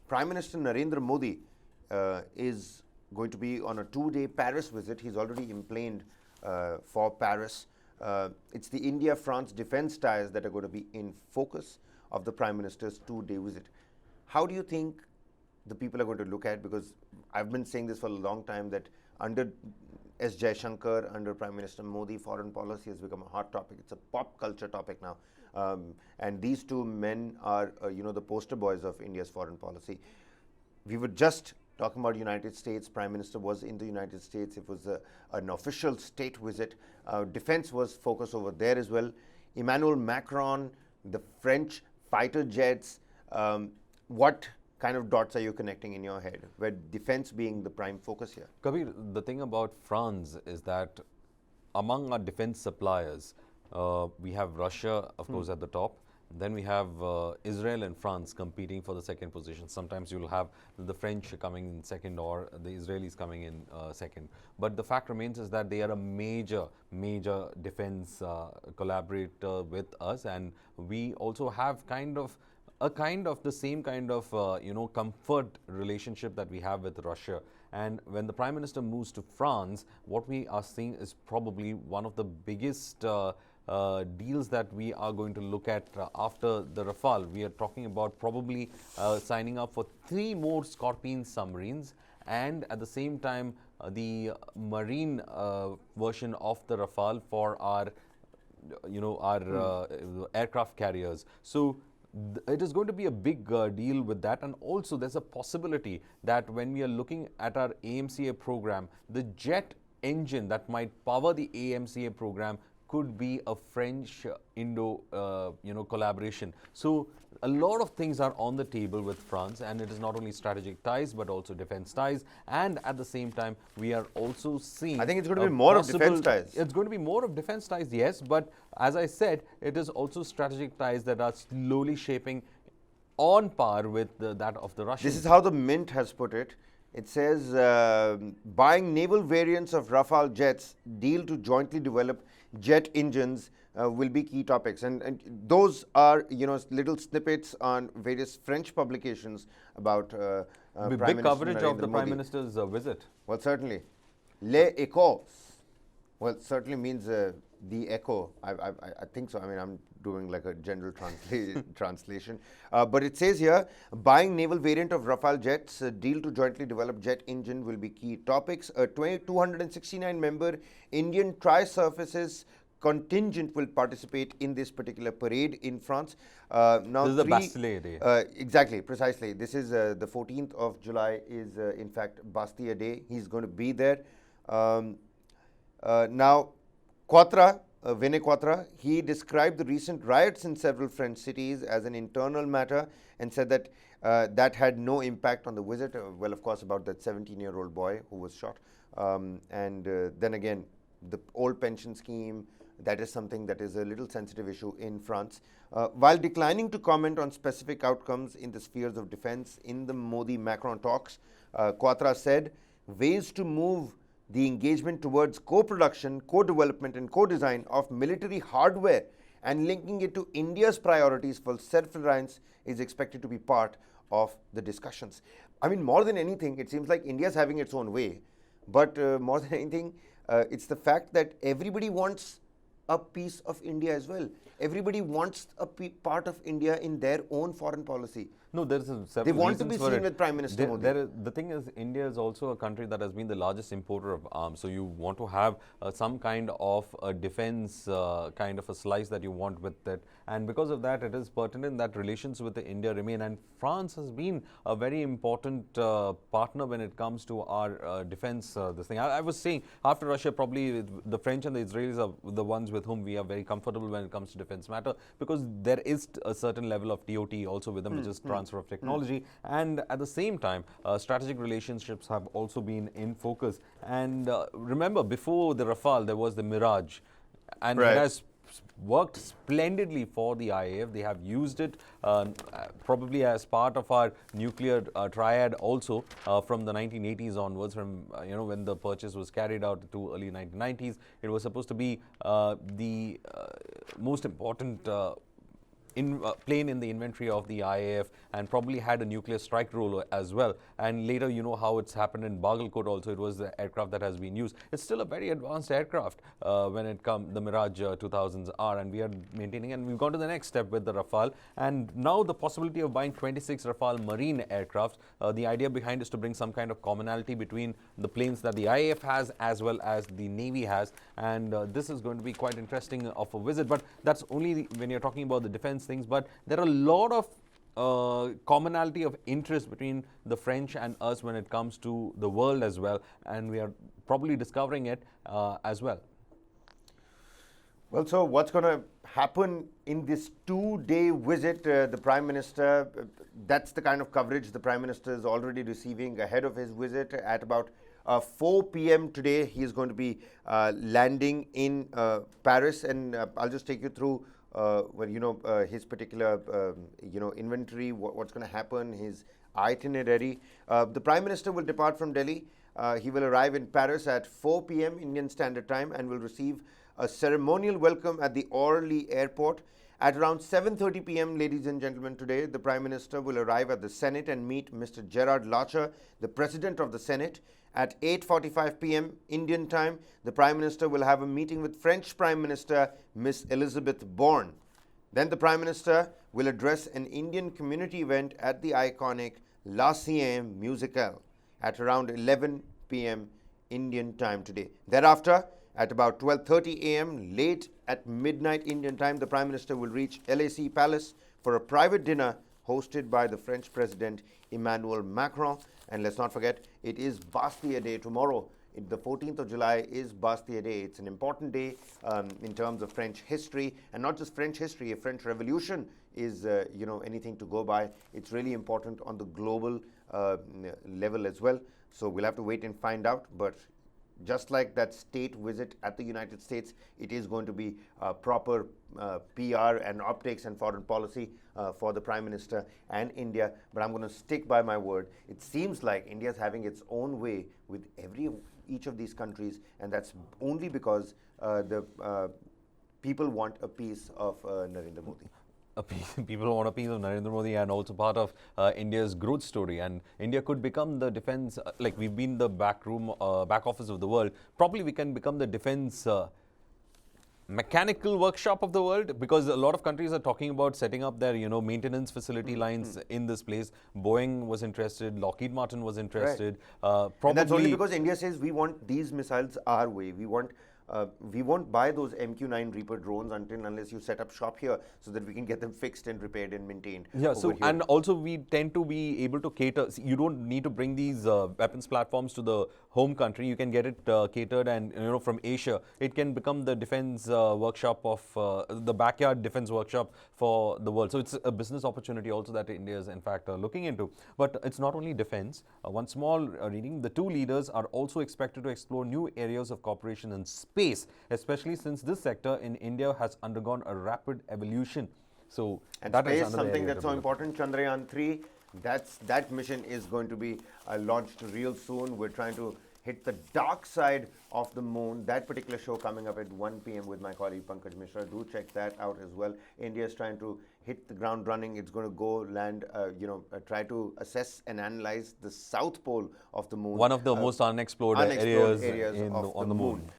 Prime Minister Narendra Modi is going to be on a 2-day Paris visit. He's already emplaned for Paris. It's the India-France defense ties that are going to be in focus of the Prime Minister's 2-day visit. How do you think the people are going to look at, because I've been saying this for a long time, that under S. Jaishankar, under Prime Minister Modi, foreign policy has become a hot topic. It's a pop culture topic now. And these two men are, the poster boys of India's foreign policy. We were just talking about United States. Prime Minister was in the United States. It was an official state visit. Defense was focused over there as well. Emanuel Macron, the French fighter jets. What kind of dots are you connecting in your head, where defense being the prime focus here? Kabir, the thing about France is that among our defense suppliers, we have Russia, of course, at the top. Then we have Israel and France competing for the second position. Sometimes you'll have the French coming in second or the Israelis coming in second. But the fact remains is that they are a major defense collaborator with us, and we also have the same kind of comfort relationship that we have with Russia. And when the Prime Minister moves to France, what we are seeing is probably one of the biggest deals that we are going to look at after the Rafale. We are talking about probably signing up for 3 more Scorpene submarines, and at the same time the marine version of the Rafale for our aircraft carriers. So it is going to be a big deal with that. And also there's a possibility that when we are looking at our AMCA program, the jet engine that might power the AMCA program could be a French-Indo collaboration. So a lot of things are on the table with France, and it is not only strategic ties but also defense ties. And at the same time, we are also seeing, I think it's going to be more of defense ties. It's going to be more of defense ties, yes, but as I said, it is also strategic ties that are slowly shaping on par with that of the Russians. This is how the Mint has put it. It says, buying naval variants of Rafale jets, deal to jointly develop jet engines will be key topics. And those are, little snippets on various French publications about Prime big Minister coverage Narendra of the Prime Modi. Minister's visit. Well, certainly. Les Echos. Well, it certainly means the echo. I think so. I mean, I'm doing like a general translation. But it says here, buying naval variant of Rafale jets, deal to jointly develop jet engine will be key topics. A 269-member Indian tri-surfaces contingent will participate in this particular parade in France. Now this is the Bastille Day. Exactly, precisely. This is the 14th of July is in fact Bastille Day. He's going to be there. Now, Vinney Quatra, he described the recent riots in several French cities as an internal matter and said that that had no impact on the visit. Well, of course, about that 17-year-old boy who was shot. Then again, the old pension scheme, that is something that is a little sensitive issue in France. While declining to comment on specific outcomes in the spheres of defense in the Modi-Macron talks, Quatra said, ways to move the engagement towards co-production, co-development and co-design of military hardware and linking it to India's priorities for self-reliance is expected to be part of the discussions. I mean, more than anything, it seems like India's having its own way, but more than anything, it's the fact that everybody wants a piece of India as well. Everybody wants a part of India in their own foreign policy. No, there is several They want to reasons be for seen it. with Prime Minister Modi. The thing is, India is also a country that has been the largest importer of arms. So you want to have some kind of a defense kind of a slice that you want with it. And because of that, it is pertinent that relations with India remain. And France has been a very important partner when it comes to our defense. This thing I was saying, after Russia, probably the French and the Israelis are the ones with whom we are very comfortable when it comes to defense matter, because there is a certain level of TOT also with them, which is transfer of technology. And at the same time, strategic relationships have also been in focus. And remember, before the Rafale, there was the Mirage, and it has worked splendidly for the IAF. They have used it probably as part of our nuclear triad also from the 1980s onwards, from when the purchase was carried out to early 1990s. It was supposed to be the most important plane in the inventory of the IAF and probably had a nuclear strike role as well. And later, you know how it's happened in Bagalkot also. It was the aircraft that has been used. It's still a very advanced aircraft when it comes, the Mirage 2000s are, and we are maintaining. And we've gone to the next step with the Rafale. And now the possibility of buying 26 Rafale marine aircraft. The idea behind is to bring some kind of commonality between the planes that the IAF has as well as the Navy has. And this is going to be quite interesting of a visit. But that's only when you're talking about the defense things. But there are a lot of commonality of interest between the French and us when it comes to the world as well, and we are probably discovering it as well. Well, so what's going to happen in this 2-day visit, the Prime Minister, that's the kind of coverage the Prime Minister is already receiving ahead of his visit. At about 4 p.m. today, he is going to be landing in Paris, and I'll just take you through his particular, inventory, what's going to happen, his itinerary. The Prime Minister will depart from Delhi. He will arrive in Paris at 4 p.m. Indian Standard Time and will receive a ceremonial welcome at the Orly Airport. At around 7:30 p.m., ladies and gentlemen, today, the Prime Minister will arrive at the Senate and meet Mr. Gerard Larcher, the President of the Senate. At 8:45 p.m. Indian time, the Prime Minister will have a meeting with French Prime Minister Miss Elizabeth Borne. Then the Prime Minister will address an Indian community event at the iconic La Cien Musicale at around 11 p.m. Indian time today. Thereafter, at about 12:30 a.m., late at midnight Indian time, the Prime Minister will reach LAC Palace for a private dinner hosted by the French President Emanuel Macron. And let's not forget, it is Bastille Day tomorrow. The 14th of July is Bastille Day. It's an important day in terms of French history, and not just French history. A French Revolution is, anything to go by. It's really important on the global level as well. So we'll have to wait and find out. But just like that state visit at the United States, it is going to be proper PR and optics and foreign policy for the Prime Minister and India. But I'm going to stick by my word. It seems like India is having its own way with each of these countries, and that's only because the people want a piece of Narendra Modi. People want a piece of Narendra Modi and also part of India's growth story. And India could become the defense, like we've been the back office of the world. Probably we can become the defense mechanical workshop of the world, because a lot of countries are talking about setting up their, maintenance facility lines in this place. Boeing was interested, Lockheed Martin was interested. Right. And that's only because India says we want these missiles our way. We won't buy those MQ-9 Reaper drones unless you set up shop here, so that we can get them fixed and repaired and maintained. Yeah, so here. And also we tend to be able to cater. You don't need to bring these weapons platforms to the home country. You can get it catered, and from Asia, it can become the defense workshop of the backyard defense workshop for the world. So it's a business opportunity also that India is in fact looking into. But it's not only defense. One small reading: the two leaders are also expected to explore new areas of cooperation in space, especially since this sector in India has undergone a rapid evolution. So and that space is something that's so important. Chandrayaan 3, that mission is going to be launched real soon. We're trying to hit the dark side of the moon. That particular show coming up at 1 p.m. with my colleague Pankaj Mishra. Do check that out as well. India is trying to hit the ground running. It's going to go land, try to assess and analyze the south pole of the moon. One of the most unexplored areas on the moon.